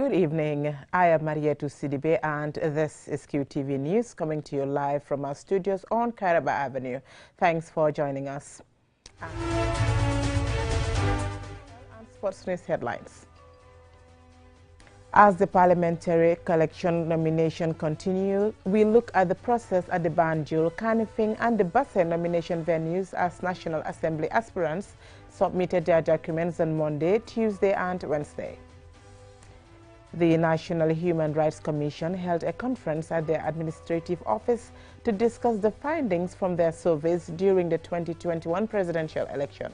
Good evening. I am Marietu Sidibe and this is QTV News coming to you live from our studios on Kairaba Avenue. Thanks for joining us. And sports news headlines. As the parliamentary collection nomination continues, we look at the process at the Banjul, Kanifing and the Basse nomination venues as National Assembly aspirants submitted their documents on Monday, Tuesday and Wednesday. The National Human Rights Commission held a conference at their administrative office to discuss the findings from their surveys during the 2021 presidential election.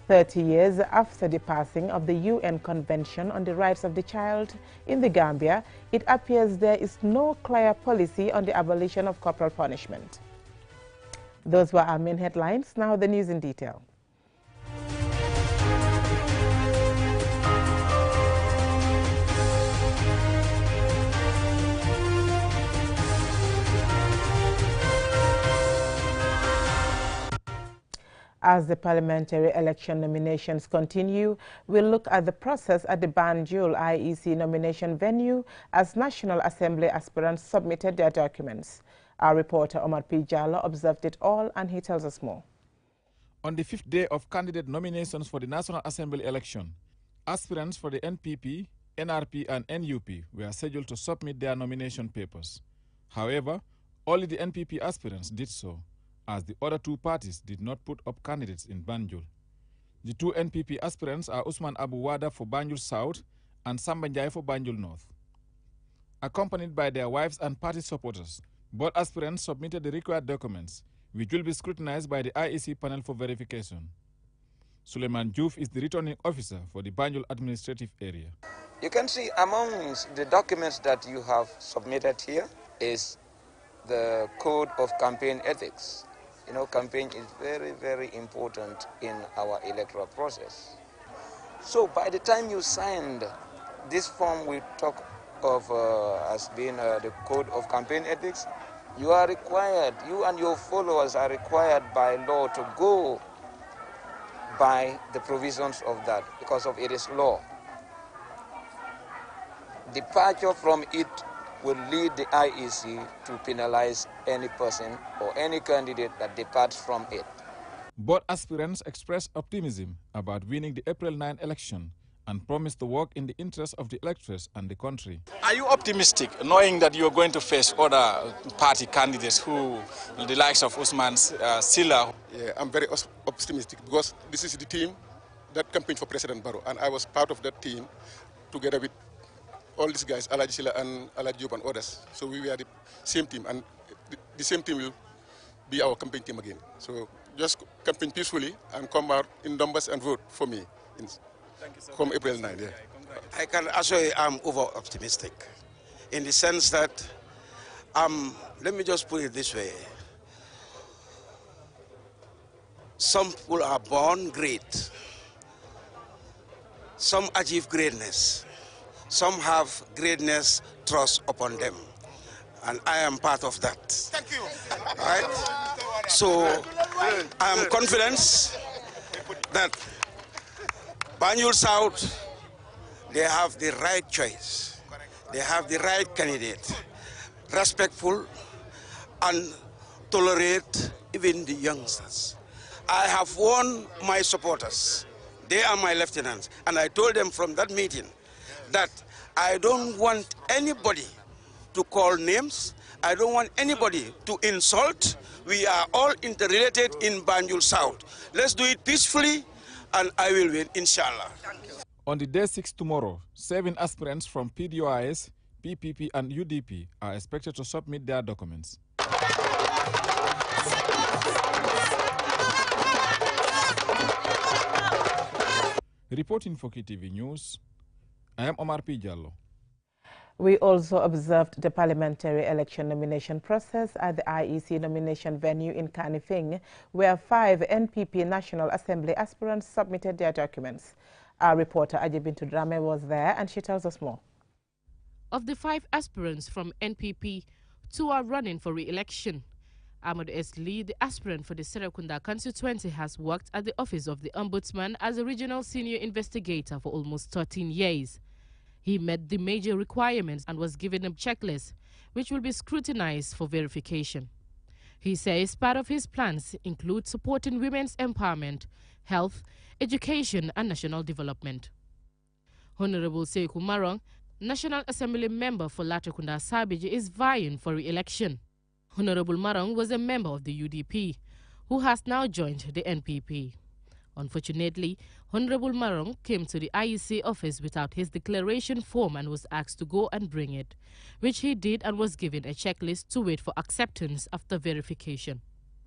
30 years after the passing of the UN Convention on the Rights of the Child in the Gambia, it appears there is no clear policy on the abolition of corporal punishment. Those were our main headlines. Now the news in detail. As the parliamentary election nominations continue, we'll look at the process at the Banjul IEC nomination venue as National Assembly aspirants submitted their documents. Our reporter Omar P. Jallo observed it all and he tells us more. On the fifth day of candidate nominations for the National Assembly election, aspirants for the NPP, NRP and NUP were scheduled to submit their nomination papers. However, only the NPP aspirants did so, as the other two parties did not put up candidates in Banjul. The two NPP aspirants are Usman Abu Wada for Banjul South and Samba Njai for Banjul North. Accompanied by their wives and party supporters, both aspirants submitted the required documents, which will be scrutinized by the IEC panel for verification. Suleiman Juf is the returning officer for the Banjul administrative area. You can see amongst the documents that you have submitted here is the Code of Campaign Ethics. You know, campaign is very, very important in our electoral process. So by the time you signed this form we talk of as being the Code of Campaign Ethics, you are required, you and your followers are required by law to go by the provisions of that because of it is law. Departure from it will lead the IEC to penalize any person or any candidate that departs from it. Both aspirants expressed optimism about winning the April 9 election and promised to work in the interest of the electors and the country. Are you optimistic, knowing that you're going to face other party candidates who, the likes of Usman Silla? Yeah, I'm very optimistic because this is the team that campaigned for President Barrow, and I was part of that team together with all these guys, Alaji Silla and Alaji Job and others. So we were the same team, and the same team will be our campaign team again. So just campaign peacefully and come out in numbers and vote for me come April 9. Yeah. I can assure you I'm over-optimistic in the sense that, let me just put it this way. Some people are born great. Some achieve greatness. Some have greatness thrust upon them, and I am part of that. Thank you. Right? So I am confident that Banjul South, they have the right choice. They have the right candidate, respectful and tolerate even the youngsters. I have warned my supporters. They are my lieutenants, and I told them from that meeting that I don't want anybody to call names. I don't want anybody to insult. We are all interrelated in Banjul South. Let's do it peacefully, and I will win, inshallah. On the day 6 tomorrow, 7 aspirants from PDOIS, PPP and UDP are expected to submit their documents. Reporting for QTV News, I am Omar P. Jallo. We also observed the parliamentary election nomination process at the IEC nomination venue in Kanifing, where 5 NPP National Assembly aspirants submitted their documents. Our reporter Ajibintu Drame was there and she tells us more. Of the 5 aspirants from NPP, 2 are running for re-election. Ahmad S. Lee, the aspirant for the Serekunda constituency, has worked at the office of the Ombudsman as a regional senior investigator for almost 13 years. He met the major requirements and was given a checklist, which will be scrutinized for verification. He says part of his plans include supporting women's empowerment, health, education, and national development. Honorable Seku Marong, National Assembly member for Latrikunda Sabiji, is vying for re-election. Honorable Marong was a member of the UDP, who has now joined the NPP. Unfortunately, Honorable Marong came to the IEC office without his declaration form and was asked to go and bring it, which he did and was given a checklist to wait for acceptance after verification.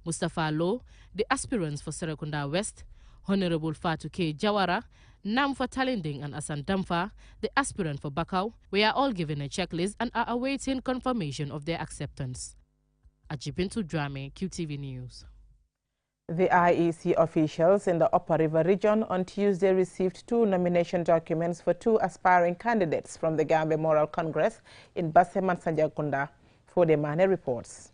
Mustafa Low, the aspirants for Serekunda West, Honorable Fatu K. Jawara, Namfa Talinding and Asan Damfa, the aspirant for Bakau, were all given a checklist and are awaiting confirmation of their acceptance. Ajibintu Drame, QTV News. The IEC officials in the Upper River region on Tuesday received 2 nomination documents for 2 aspiring candidates from the Gambia Moral Congress in Basse Mansajakunda. Fodemane reports.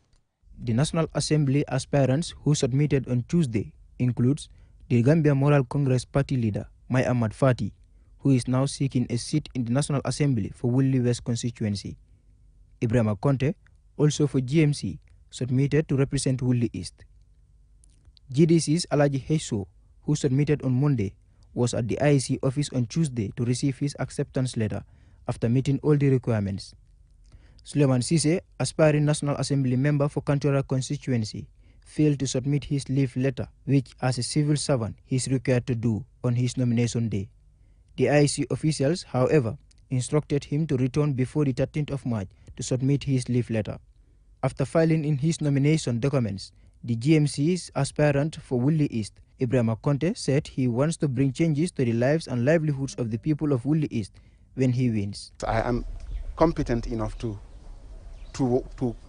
The National Assembly aspirants who submitted on Tuesday includes the Gambia Moral Congress party leader, Mai Ahmad Fati, who is now seeking a seat in the National Assembly for Woolly West constituency. Ibrahima Conte, also for GMC, submitted to represent Woolly East. GDC's Alaji Heiso, who submitted on Monday, was at the IEC office on Tuesday to receive his acceptance letter after meeting all the requirements. Suleiman Sise, aspiring National Assembly member for Kantora constituency, failed to submit his leave letter, which as a civil servant he is required to do on his nomination day. The IEC officials, however, instructed him to return before the 13th of March to submit his leave letter. After filing in his nomination documents, the GMC's aspirant for Woolly East, Ibrahima Conte, said he wants to bring changes to the lives and livelihoods of the people of Woolly East when he wins. I am competent enough to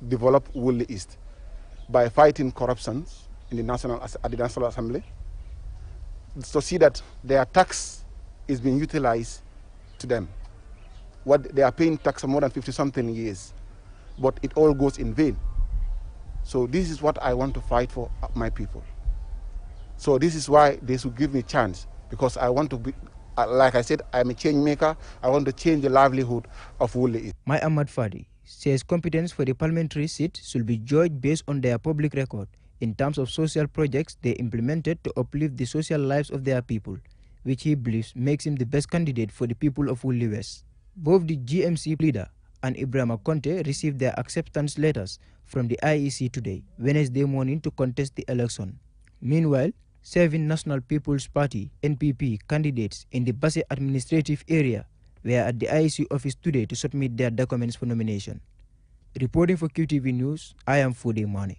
develop Woolly East by fighting corruption in the at the National Assembly, to see that their tax is being utilized to them. What they are paying tax for more than 50-something years, but it all goes in vain. So this is what I want to fight for my people. So this is why they should give me a chance, because I want to be, like I said, I'm a change maker. I want to change the livelihood of Woolly East. Mai Ahmad Fadi says competence for the parliamentary seat should be judged based on their public record in terms of social projects they implemented to uplift the social lives of their people, which he believes makes him the best candidate for the people of Woolly West. Both the GMC leader and Ibrahima Conte received their acceptance letters from the IEC today, Wednesday morning, to contest the election. Meanwhile, 7 National People's Party (NPP) candidates in the Basse administrative area were at the IEC office today to submit their documents for nomination. Reporting for QTV News, I am Fode Mane.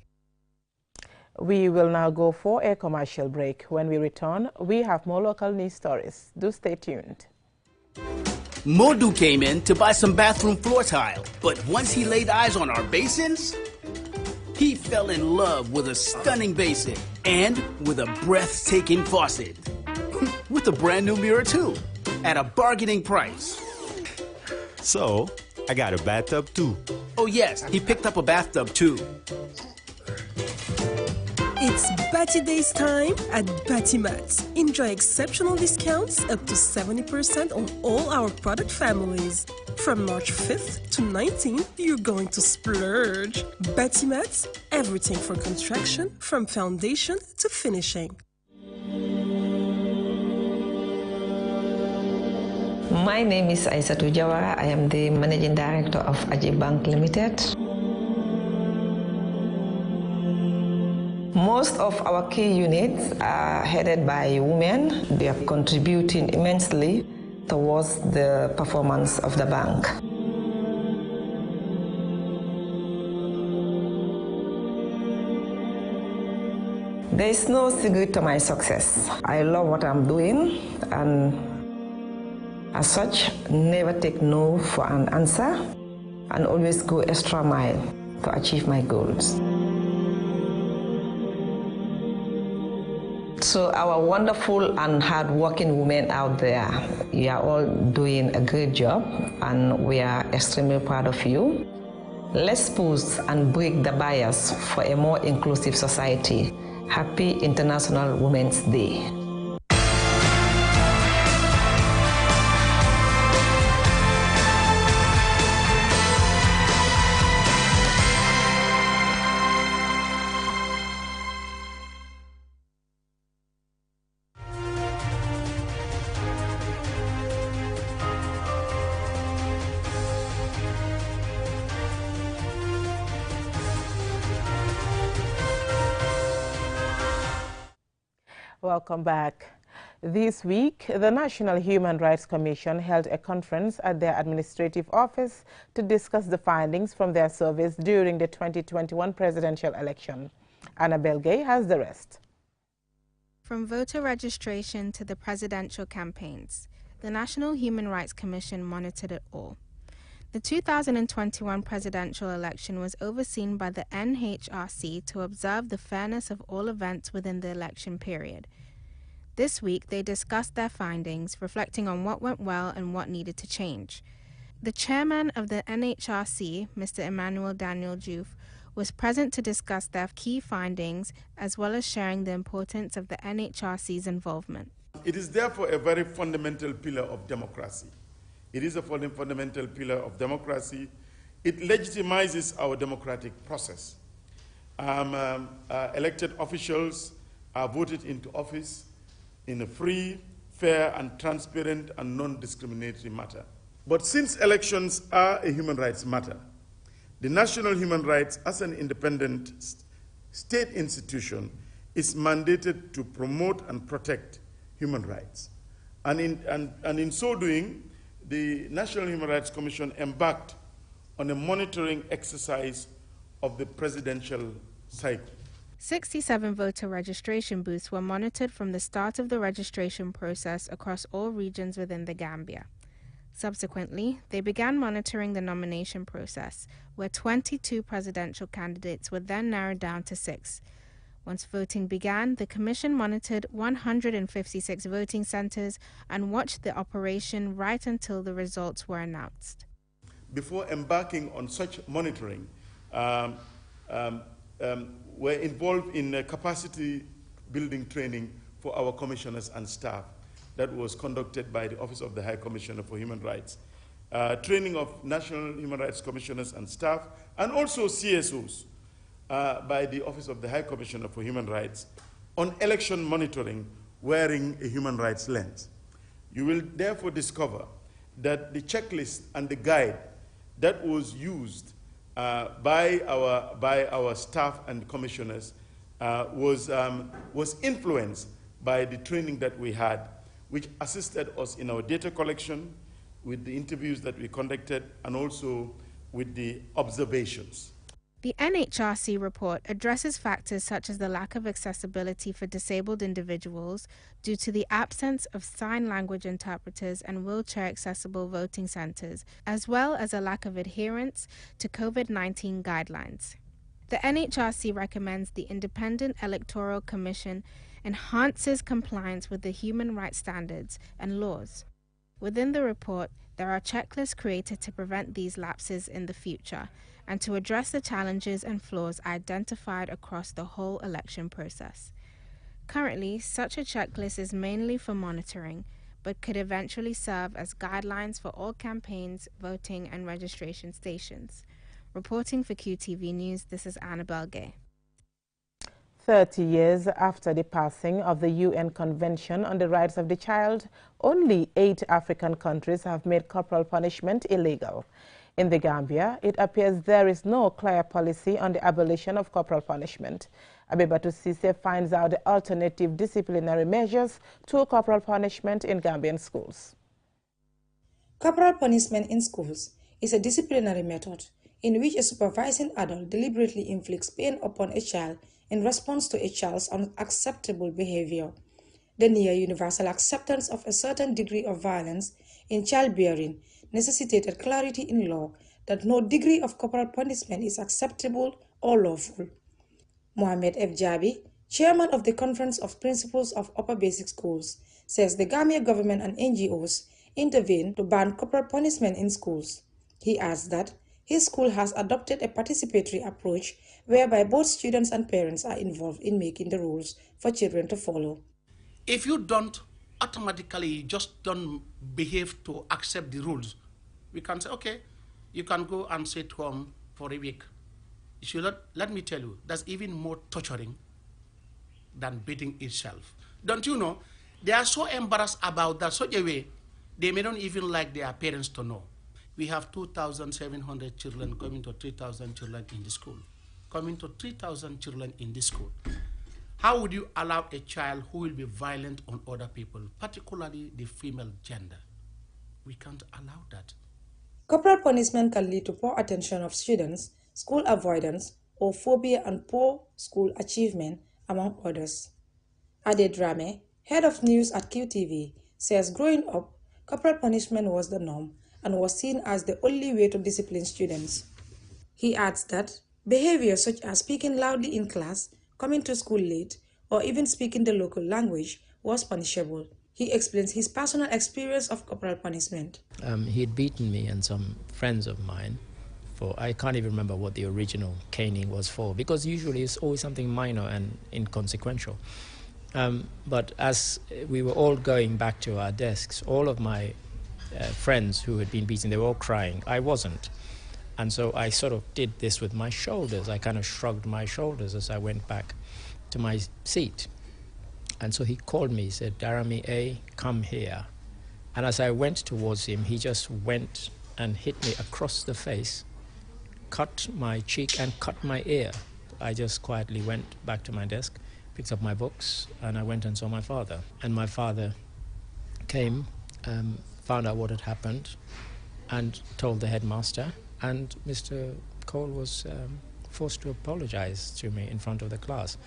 We will now go for a commercial break. When we return, we have more local news stories. Do stay tuned. Modu came in to buy some bathroom floor tile, but once he laid eyes on our basins, he fell in love with a stunning basin and with a breathtaking faucet. With a brand new mirror too, at a bargaining price. So, I got a bathtub too. Oh yes, he picked up a bathtub too. It's Batty Days time at Battymat. Enjoy exceptional discounts up to 70% on all our product families. From March 5th to 19th, you're going to splurge. Battymat, everything for construction, from foundation to finishing. My name is Aissatou Jawara. I am the Managing Director of Ajib Bank Limited. Most of our key units are headed by women. They are contributing immensely towards the performance of the bank. There is no secret to my success. I love what I'm doing, and as such, never take no for an answer and always go extra mile to achieve my goals. So our wonderful and hard-working women out there, you are all doing a great job and we are extremely proud of you. Let's push and break the barriers for a more inclusive society. Happy International Women's Day. Welcome back. This week, the National Human Rights Commission held a conference at their administrative office to discuss the findings from their surveys during the 2021 presidential election. Annabelle Gay has the rest. From voter registration to the presidential campaigns, the National Human Rights Commission monitored it all. The 2021 presidential election was overseen by the NHRC to observe the fairness of all events within the election period. This week, they discussed their findings, reflecting on what went well and what needed to change. The chairman of the NHRC, Mr. Emmanuel Daniel Diouf, was present to discuss their key findings, as well as sharing the importance of the NHRC's involvement. It is therefore a very fundamental pillar of democracy. It is a fundamental pillar of democracy. It legitimizes our democratic process. Elected officials are voted into office in a free, fair, and transparent and non-discriminatory manner. But since elections are a human rights matter, the National Human Rights, as an independent state institution, is mandated to promote and protect human rights. And in so doing, the National Human Rights Commission embarked on a monitoring exercise of the presidential cycle. 67 voter registration booths were monitored from the start of the registration process across all regions within the Gambia. Subsequently, they began monitoring the nomination process, where 22 presidential candidates were then narrowed down to 6. Once voting began, the Commission monitored 156 voting centers and watched the operation right until the results were announced. Before embarking on such monitoring, we're involved in capacity building training for our commissioners and staff that was conducted by the Office of the High Commissioner for Human Rights. Training of National Human Rights Commissioners and staff, and also CSOs by the Office of the High Commissioner for Human Rights on election monitoring wearing a human rights lens. You will therefore discover that the checklist and the guide that was used by our staff and commissioners was influenced by the training that we had, which assisted us in our data collection, with the interviews that we conducted, and also with the observations. The NHRC report addresses factors such as the lack of accessibility for disabled individuals due to the absence of sign language interpreters and wheelchair-accessible voting centers, as well as a lack of adherence to COVID-19 guidelines. The NHRC recommends the Independent Electoral Commission enhances compliance with the human rights standards and laws. Within the report, there are checklists created to prevent these lapses in the future and to address the challenges and flaws identified across the whole election process. Currently, such a checklist is mainly for monitoring, but could eventually serve as guidelines for all campaigns, voting, and registration stations. Reporting for QTV News, this is Annabelle Gay. 30 years after the passing of the UN Convention on the Rights of the Child, only 8 African countries have made corporal punishment illegal. In the Gambia, it appears there is no clear policy on the abolition of corporal punishment. Abibatu Sise finds out the alternative disciplinary measures to corporal punishment in Gambian schools. Corporal punishment in schools is a disciplinary method in which a supervising adult deliberately inflicts pain upon a child in response to a child's unacceptable behavior. The near universal acceptance of a certain degree of violence in childbearing necessitated clarity in law that no degree of corporal punishment is acceptable or lawful. Mohamed F. Jabi, chairman of the Conference of Principals of Upper Basic Schools, says the Gambia government and NGOs intervened to ban corporal punishment in schools. He adds that his school has adopted a participatory approach whereby both students and parents are involved in making the rules for children to follow. If you don't automatically just don't behave to accept the rules, we can say, okay, you can go and sit home for a week. You should not, let me tell you, that's even more torturing than beating itself. Don't you know? They are so embarrassed about that such a way, they may not even like their parents to know. We have 2,700 children coming to 3,000 children in the school. Coming to 3,000 children in the school. How would you allow a child who will be violent on other people, particularly the female gender? We can't allow that. Corporal punishment can lead to poor attention of students, school avoidance, or phobia and poor school achievement, among others. Ade Drame, head of news at QTV, says growing up, corporal punishment was the norm and was seen as the only way to discipline students. He adds that behaviors such as speaking loudly in class, coming to school late, or even speaking the local language was punishable. He explains his personal experience of corporal punishment. He'd beaten me and some friends of mine for, I can't even remember what the original caning was for, because usually it's always something minor and inconsequential. But as we were all going back to our desks, all of my friends who had been beaten, they were all crying. I wasn't. And so I sort of did this with my shoulders. I kind of shrugged my shoulders as I went back to my seat. And so he called me, he said, "Darami A, come here." And as I went towards him, he just went and hit me across the face, cut my cheek and cut my ear. I just quietly went back to my desk, picked up my books, and I went and saw my father. And my father came, found out what had happened, and told the headmaster. And Mr. Cole was forced to apologize to me in front of the class.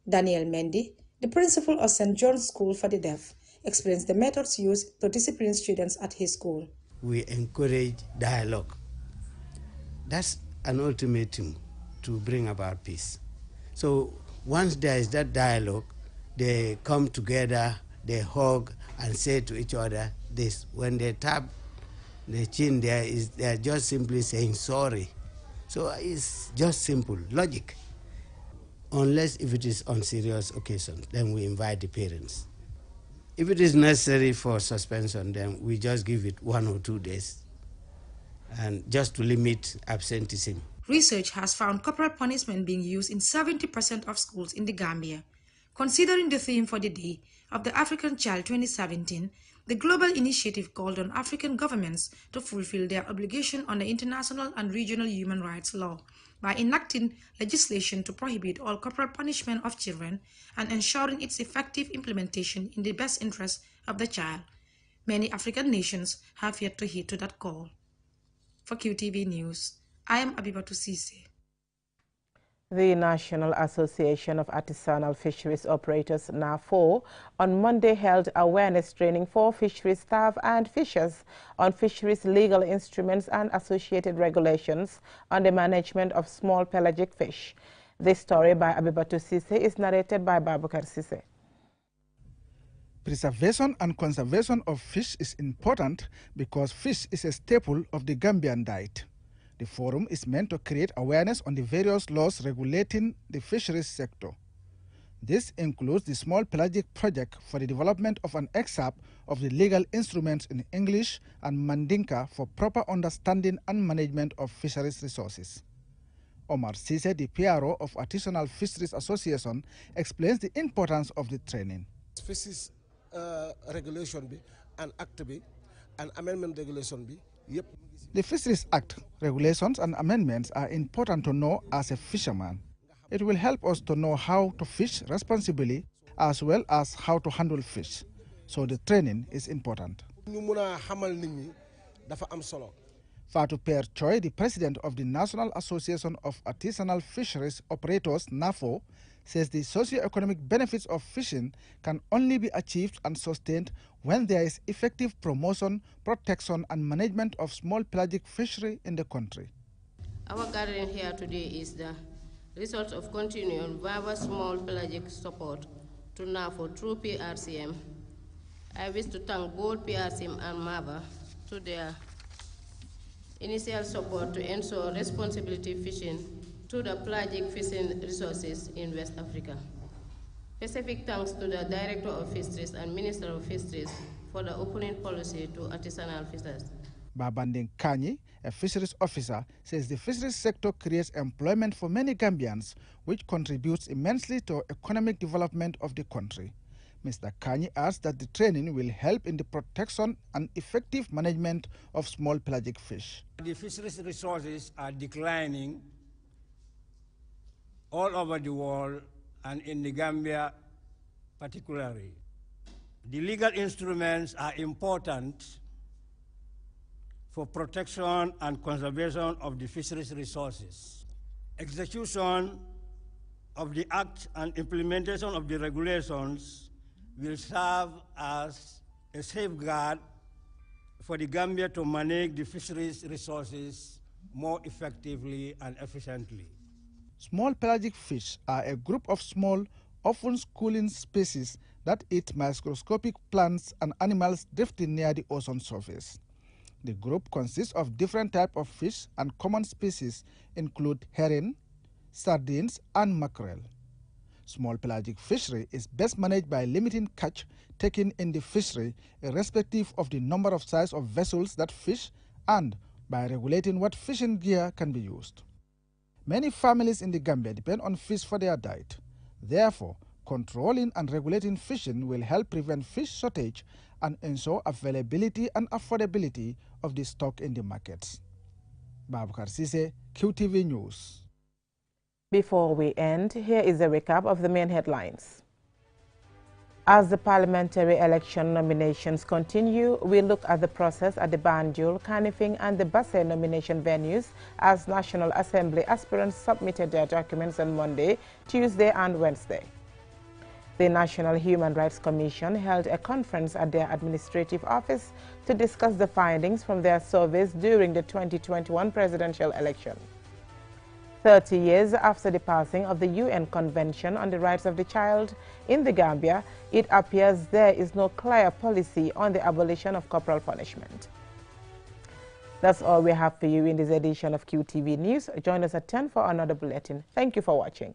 Daniel Mendy, the principal of St. John's School for the Deaf, explains the methods used to discipline students at his school. We encourage dialogue. That's an ultimatum to bring about peace. So once there is that dialogue, they come together, they hug and say to each other this. When they tap the chin, they're just simply saying sorry. So it's just simple logic. Unless if it is on serious occasion, then we invite the parents. If it is necessary for suspension, then we just give it 1 or 2 days, and just to limit absenteeism. Research has found corporal punishment being used in 70% of schools in the Gambia. Considering the theme for the Day of the African Child 2017, the global initiative called on African governments to fulfill their obligation under international and regional human rights law by enacting legislation to prohibit all corporal punishment of children and ensuring its effective implementation in the best interest of the child. Many African nations have yet to heed to that call. For QTV News, I am Abibatu Sise. The National Association of Artisanal Fisheries Operators, NAFO, on Monday held awareness training for fisheries staff and fishers on fisheries legal instruments and associated regulations on the management of small pelagic fish. This story by Abibatu Sise is narrated by Babukar Sise. Preservation and conservation of fish is important because fish is a staple of the Gambian diet. The forum is meant to create awareness on the various laws regulating the fisheries sector. This includes the Small Pelagic Project for the development of an excerpt of the legal instruments in English and Mandinka for proper understanding and management of fisheries resources. Omar Sise, the PRO of Artisanal Fisheries Association, explains the importance of the training. Fisheries regulation be, and act be, and amendment regulation be, yep. The Fisheries Act, regulations and amendments are important to know as a fisherman. It will help us to know how to fish responsibly as well as how to handle fish. So the training is important. Fatou Per Choi, the president of the National Association of Artisanal Fisheries Operators, NAFO, says the socio-economic benefits of fishing can only be achieved and sustained when there is effective promotion, protection and management of small pelagic fishery in the country. Our gathering here today is the result of continuing VAVA small pelagic support to NAFO through PRCM. I wish to thank both PRCM and MAVA to their initial support to ensure responsibility fishing to the pelagic fishing resources in West Africa. Specific thanks to the Director of Fisheries and Minister of Fisheries for the opening policy to artisanal fishers. Babanding Kanyi, a fisheries officer, says the fisheries sector creates employment for many Gambians, which contributes immensely to economic development of the country. Mr. Kanyi adds that the training will help in the protection and effective management of small pelagic fish. The fisheries resources are declining all over the world, and in the Gambia particularly. The legal instruments are important for protection and conservation of the fisheries resources. Execution of the Act and implementation of the regulations will serve as a safeguard for the Gambia to manage the fisheries resources more effectively and efficiently. Small pelagic fish are a group of small, often schooling species that eat microscopic plants and animals drifting near the ocean surface. The group consists of different types of fish, and common species include herring, sardines, and mackerel. Small pelagic fishery is best managed by limiting catch taken in the fishery, irrespective of the number of size of vessels that fish, and by regulating what fishing gear can be used. Many families in the Gambia depend on fish for their diet. Therefore, controlling and regulating fishing will help prevent fish shortage and ensure availability and affordability of the stock in the markets. Babukar Sise, QTV News. Before we end, here is a recap of the main headlines. As the parliamentary election nominations continue, we look at the process at the Banjul, Kanifing and the Basse nomination venues as National Assembly aspirants submitted their documents on Monday, Tuesday and Wednesday. The National Human Rights Commission held a conference at their administrative office to discuss the findings from their surveys during the 2021 presidential election. 30 years after the passing of the UN Convention on the Rights of the Child in the Gambia, it appears there is no clear policy on the abolition of corporal punishment. That's all we have for you in this edition of QTV News. Join us at 10 for another bulletin. Thank you for watching.